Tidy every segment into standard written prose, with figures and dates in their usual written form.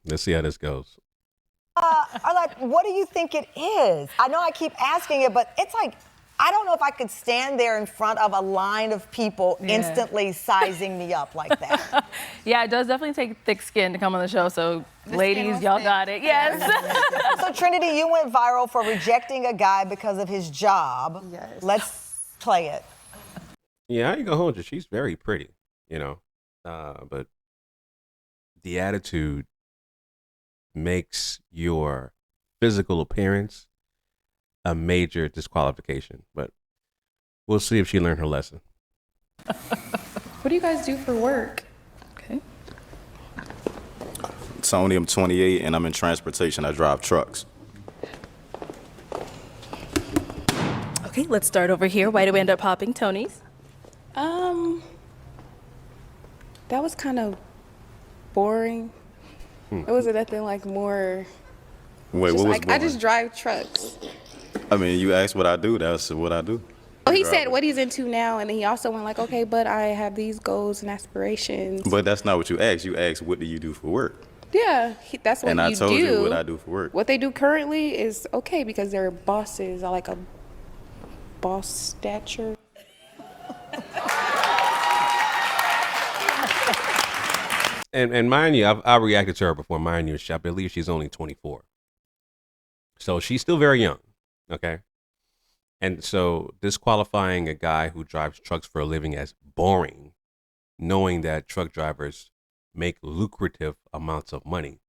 Let's see how this goes. Are like, what do you think it is? I know I keep asking it, but it's like, I don't know if I could stand there in front of a line of people instantly sizing me up like that. Yeah, it does definitely take thick skin to come on the show. So, ladies, y'all got it. Yes. So, Trinity, you went viral for rejecting a guy because of his job. Yes. Let's play it. Yeah, I ain't gonna hold you. She's very pretty, you know, but the attitude makes your physical appearance a major disqualification, but we'll see if she learned her lesson. What do you guys do for work? Okay. Tony, I'm 28 and I'm in transportation. I drive trucks. Okay, let's start over here. Why do we end up popping Tony's? That was kind of boring. It wasn't nothing like more. Wait, Just what was like, I boring? just drive trucks. I mean, you asked what I do. That's what I do. Oh, he said what he's into now, and then he also went like, okay, but I have these goals and aspirations. But that's not what you asked. You asked, what do you do for work? Yeah, that's what And you I told do. you what I do for work. What they do currently is okay because they're bosses. I like a boss stature. And mind you, I reacted to her before. Mind you, I believe she's only 24. So she's still very young, okay? And so disqualifying a guy who drives trucks for a living as boring, knowing that truck drivers make lucrative amounts of money,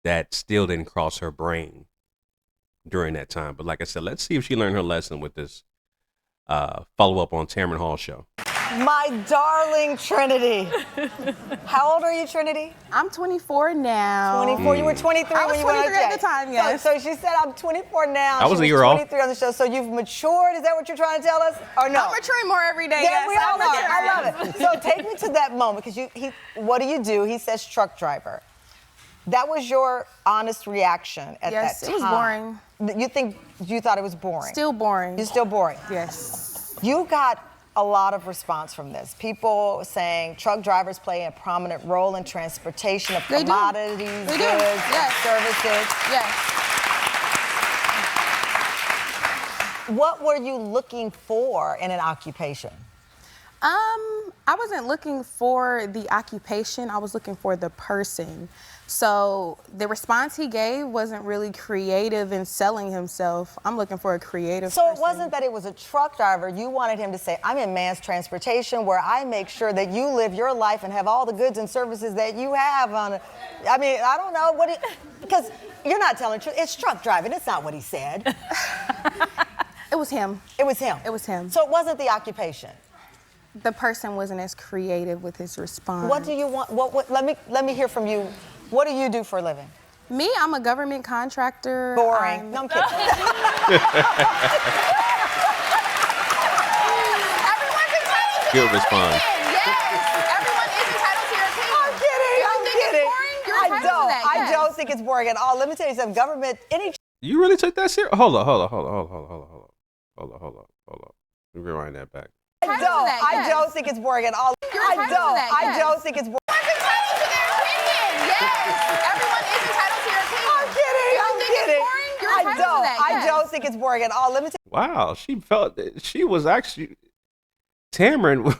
that still didn't cross her brain during that time. But like I said, let's see if she learned her lesson with this follow-up on Tamron Hall's show. My darling Trinity. How old are you, Trinity? I'm 24 now. 24. You were 23 I was when you went on 23 at check. the time, yes. So she said, I'm 24 now. I was She a year off. 23 on the show. So you've matured? Is that what you're trying to tell us? Or no? I'm maturing more every day. Yeah, yes, we all I'm are. I maturing. love it. So take me to that moment, because what do you do? He says truck driver. That was your honest reaction at Yes, that it was time. boring. You thought it was boring? Still boring. You're still boring? Yes. You got a lot of response from this. People saying truck drivers play a prominent role in transportation of commodities, goods, Yes. services. Yes. What were you looking for in an occupation? I wasn't looking for the occupation. I was looking for the person. So the response he gave wasn't really creative in selling himself. I'm looking for a creative So person. it wasn't that it was a truck driver. You wanted him to say, I'm in mass transportation where I make sure that you live your life and have all the goods and services that you have on it. I mean, I don't know because you're not telling the truth. It's truck driving. That's not what he said. It was him. It was him. It was him. So it wasn't the occupation. The person wasn't as creative with his response. What do you want? Let me hear from you. What do you do for a living? Me, I'm a government contractor. Boring. No, I'm kidding. Everyone's entitled to Good their response. opinion. Yes. Everyone is entitled to your opinion. I'm kidding. You I'm think it's kidding. boring? You're entitled to that, I yes. don't think it's boring at all. Let me tell you something. Government, You really took that serious? Hold on. Rewind that back. I don't think it's boring at all. You're entitled to that, I yes. don't think it's boring. Everyone's entitled to their opinion. Yes. Everyone is entitled to your opinion. I'm kidding. You I'm think it's kidding. boring? You're entitled to that, I yes. don't think it's boring at all. Let me tell Wow, she was actually, Tamron,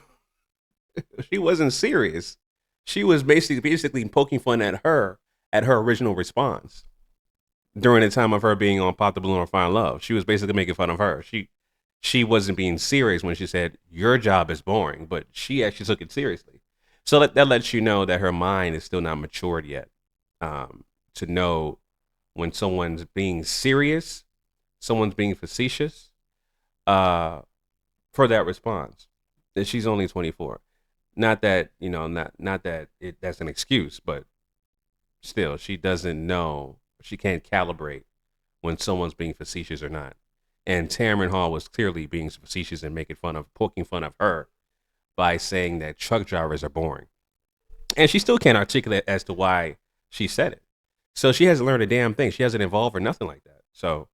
she wasn't serious. She was basically poking fun at her original response during the time of her being on Pop the Balloon or Find Love. She was basically making fun of her. She wasn't being serious when she said, your job is boring, but she actually took it seriously. So that lets you know that her mind is still not matured yet, to know when someone's being serious, someone's being facetious, for that response. That she's only 24. Not that, not that that's an excuse, but still, she doesn't know, she can't calibrate when someone's being facetious or not. And Tamron Hall was clearly being facetious and poking fun of her by saying that truck drivers are boring. And she still can't articulate as to why she said it. So she hasn't learned a damn thing. She hasn't evolved or nothing like that. So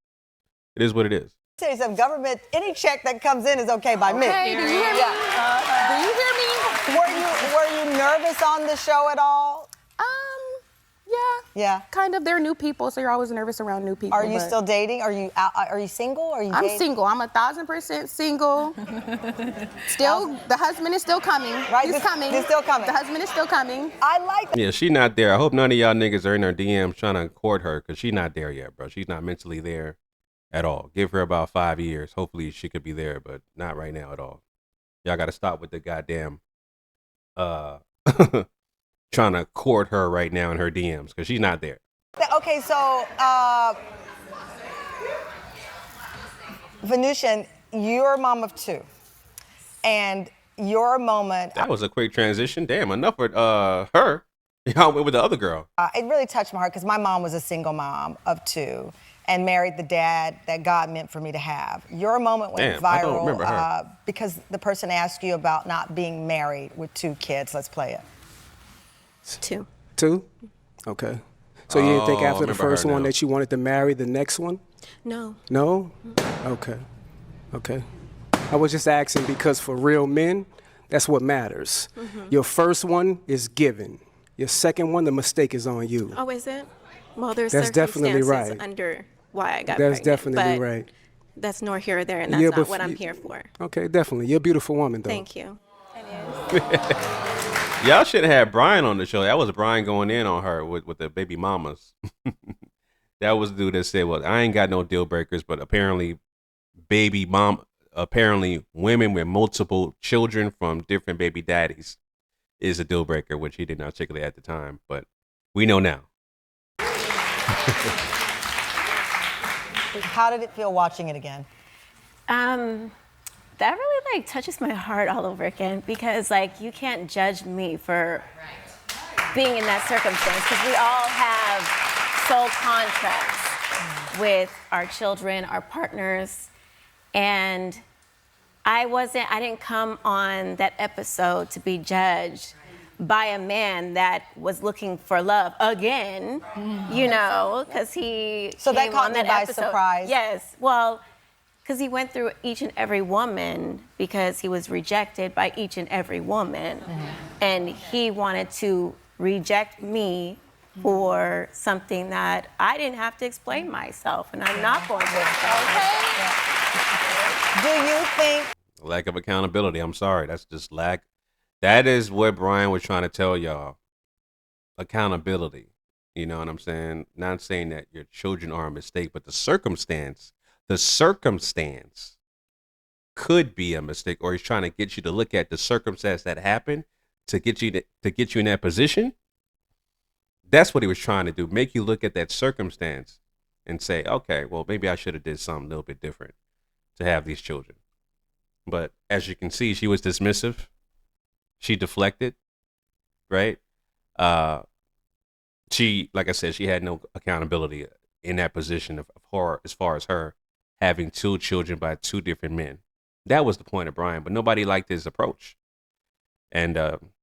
it is what it is. you something. Government, any check that comes in is okay by me. Hey, did you hear me? Do you hear me? Were you nervous on the show at all? Yeah, Yeah. Kind of. They're new people, so you're always nervous around new people. Are you still dating? Are you out, are you single? Are you I'm dating? single. I'm 1,000% single. Still, the husband is still coming. Right, He's coming. he's still coming. The husband is still coming. I like that. Yeah, she not there. I hope none of y'all niggas are in her DMs trying to court her because she not there yet, bro. She's not mentally there at all. Give her about 5 years. Hopefully she could be there, but not right now at all. Y'all got to stop with the goddamn trying to court her right now in her DMs because she's not there. Okay, so Venutian, you're a mom of 2, and your moment. That was a quick transition. Damn, enough with her. Y'all went with the other girl. It really touched my heart because my mom was a single mom of 2 and married the dad that God meant for me to have. Your moment went Damn, I don't remember viral her. because the person asked you about not being married with 2 kids. Let's play it. 2. 2? Okay. So you didn't think Oh, I after the remember her first one now. that you wanted to marry the next one? No. No? Okay. Okay. I was just asking because for real men, that's what matters. Your first one is given. Your second one, the mistake is on you. Oh, is it? Well, there's That's definitely circumstances right. under why I got That's pregnant. definitely but right. That's nor here or there, and that's Yeah, not but what I'm you- here for. Okay, definitely. You're a beautiful woman, though. Thank you. Y'all should have had Brian on the show. That was Brian going in on her with the baby mamas. That was the dude that said, well, I ain't got no deal breakers, but apparently women with multiple children from different baby daddies is a deal breaker, which he didn't articulate at the time, but we know now. How did it feel watching it again? That really touches my heart all over again because you can't judge me for being in that circumstance because we all have soul contracts with our children, our partners, and I didn't come on that episode to be judged by a man that was looking for love again, because he So that came caught on me that by episode. surprise. Yes, well, because he went through each and every woman because he was rejected by each and every woman. And he wanted to reject me for something that I didn't have to explain myself, and I'm not going to explain. Do you think Lack of accountability. I'm sorry. That's just lack. That is what Brian was trying to tell y'all. Accountability. You know what I'm saying? Not saying that your children are a mistake, but the circumstance could be a mistake, or he's trying to get you to look at the circumstance that happened to get you in that position. That's what he was trying to do. Make you look at that circumstance and say, okay, well, maybe I should have did something a little bit different to have these children. But as you can see, she was dismissive. She deflected, right? She, like I said, she had no accountability in that position of horror as far as her having 2 children by 2 different men. That was the point of Brian, but nobody liked his approach. And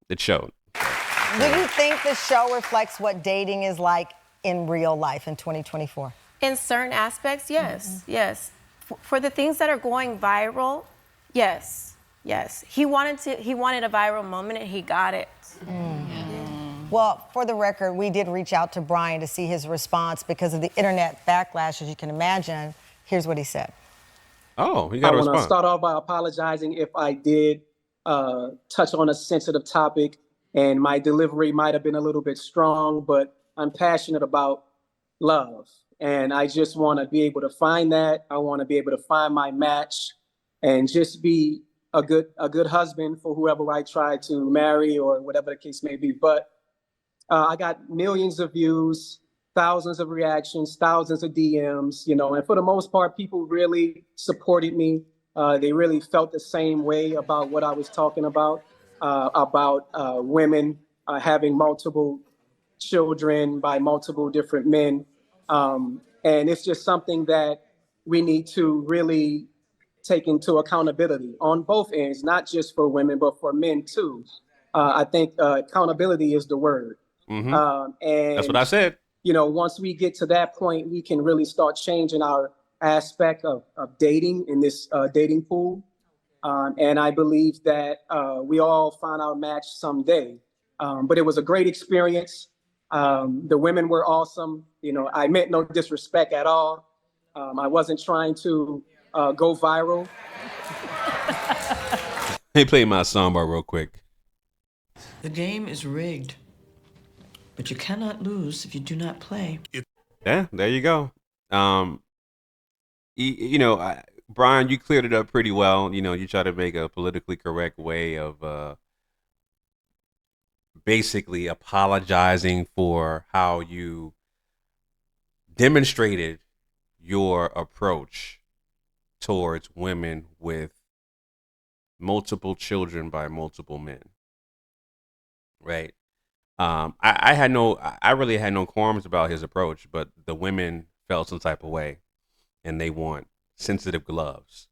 it showed. Do you think the show reflects what dating is like in real life in 2024? In certain aspects, yes, yes. For the things that are going viral, yes, yes. He wanted a viral moment, and he got it. Well, for the record, we did reach out to Brian to see his response because of the internet backlash, as you can imagine. Here's what he said. Oh, he got a I want to response. start off by apologizing if I did touch on a sensitive topic and my delivery might have been a little bit strong, but I'm passionate about love. And I just want to be able to find that. I want to be able to find my match and just be a good husband for whoever I try to marry or whatever the case may be. But I got millions of views, thousands of reactions, thousands of DMs, and for the most part, people really supported me. They really felt the same way about what I was talking about women having multiple children by multiple different men. And it's just something that we need to really take into accountability on both ends, not just for women, but for men too. I think accountability is the word. Mm-hmm. And That's what I said. Once we get to that point, we can really start changing our aspect of dating in this dating pool. And I believe that we all find our match someday. But it was a great experience. The women were awesome. You know, I meant no disrespect at all. I wasn't trying to go viral. Hey, play my soundbar real quick. The game is rigged, but you cannot lose if you do not play. Yeah, there you go. You know, Brian, you cleared it up pretty well. You know, you try to make a politically correct way of basically apologizing for how you demonstrated your approach towards women with multiple children by multiple men. Right. I really had no qualms about his approach, but the women felt some type of way, and they want sensitive gloves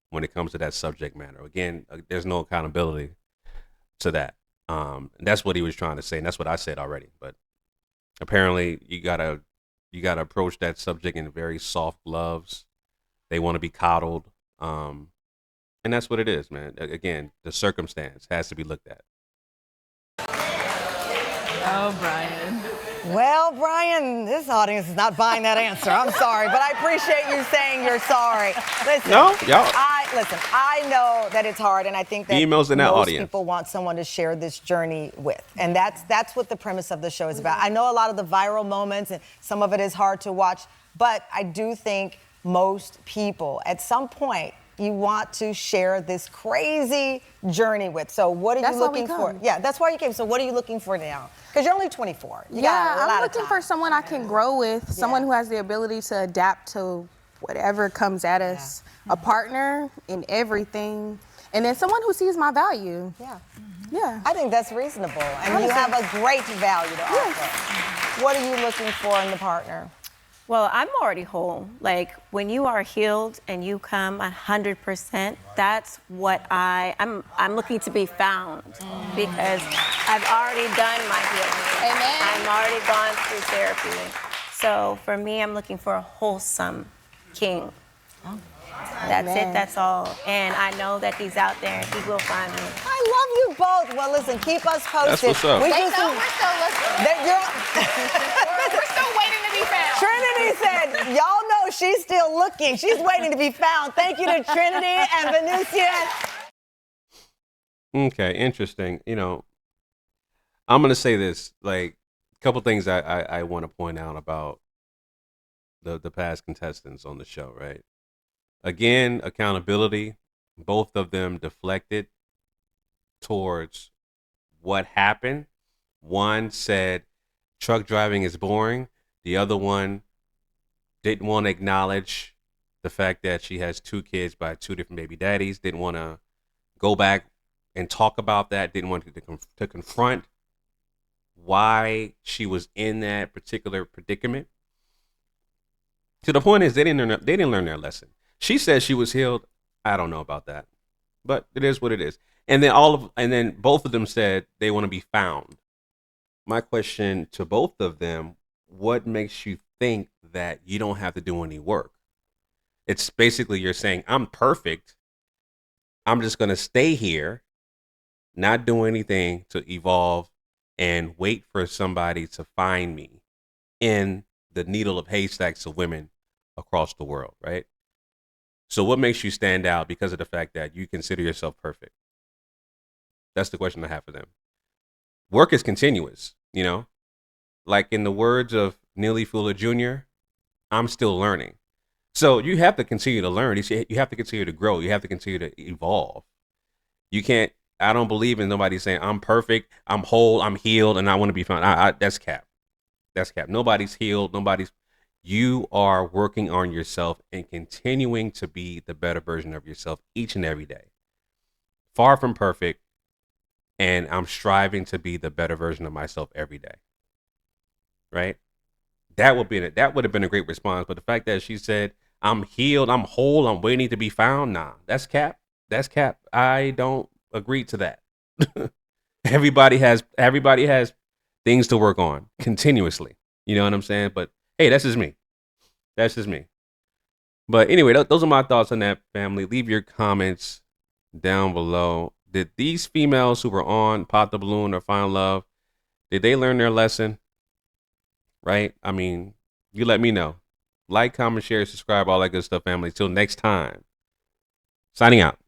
when it comes to that subject matter. Again, there's no accountability to that. And that's what he was trying to say, and that's what I said already. But apparently, you gotta approach that subject in very soft gloves. They want to be coddled, and that's what it is, man. Again, the circumstance has to be looked at. Oh, Brian. Well, Brian, this audience is not buying that answer. I'm sorry, but I appreciate you saying you're sorry. Listen, I know that it's hard, and I think that Emails in that most audience. people want someone to share this journey with, and that's what the premise of the show is about. I know a lot of the viral moments, and some of it is hard to watch, but I do think most people, at some point, you want to share this crazy journey with. So what are you looking for? Yeah, that's why you came. So what are you looking for now? Because you're only 24. I'm looking for someone I can grow with, someone who has the ability to adapt to whatever comes at us, a partner in everything, and then someone who sees my value. Yeah. I think that's reasonable, and you have a great value to offer. What are you looking for in the partner? Well, I'm already whole. Like, when you are healed and you come 100%, that's what I'm looking to be found, because I've already done my healing. Amen. I'm already gone through therapy. So for me, I'm looking for a wholesome king. That's it, that's all. And I know that he's out there and he will find me. I love you both. Well, listen, keep us posted. That's what's up. We're still listening. We're still waiting to be found. Trinity said, y'all know she's still looking. She's waiting to be found. Thank you to Trinity and Venutian. Okay, interesting. You know, I'm gonna say this, like, a couple things I want to point out about the past contestants on the show, right? Again, accountability. Both of them deflected towards what happened. One said truck driving is boring. The other one didn't want to acknowledge the fact that she has 2 kids by 2 different baby daddies. Didn't want to go back and talk about that. Didn't want to confront why she was in that particular predicament. To the point is, they didn't learn their lesson. She said she was healed. I don't know about that, but it is what it is. And then both of them said they want to be found. My question to both of them: what makes you think that you don't have to do any work? It's basically you're saying, I'm perfect. I'm just going to stay here, not do anything to evolve and wait for somebody to find me in the needle of haystacks of women across the world, right? So what makes you stand out because of the fact that you consider yourself perfect? That's the question I have for them. Work is continuous, you know? Like in the words of Neely Fuller Jr., I'm still learning. So you have to continue to learn. You have to continue to grow. You have to continue to evolve. You can't, I don't believe in nobody saying, I'm perfect, I'm whole, I'm healed, and I want to be found. That's cap. That's cap. Nobody's healed. You are working on yourself and continuing to be the better version of yourself each and every day. Far from perfect, and I'm striving to be the better version of myself every day. Right? That would have been a great response. But the fact that she said, I'm healed, I'm whole, I'm waiting to be found, nah, that's cap. That's cap. I don't agree to that. Everybody has things to work on continuously. You know what I'm saying? But hey, that's just me. That's just me. But anyway, those are my thoughts on that, family. Leave your comments down below. Did these females who were on Pop the Balloon or Find Love, did they learn their lesson? right? I mean, you let me know. Like, comment, share, subscribe, all that good stuff, family. Till next time. Signing out.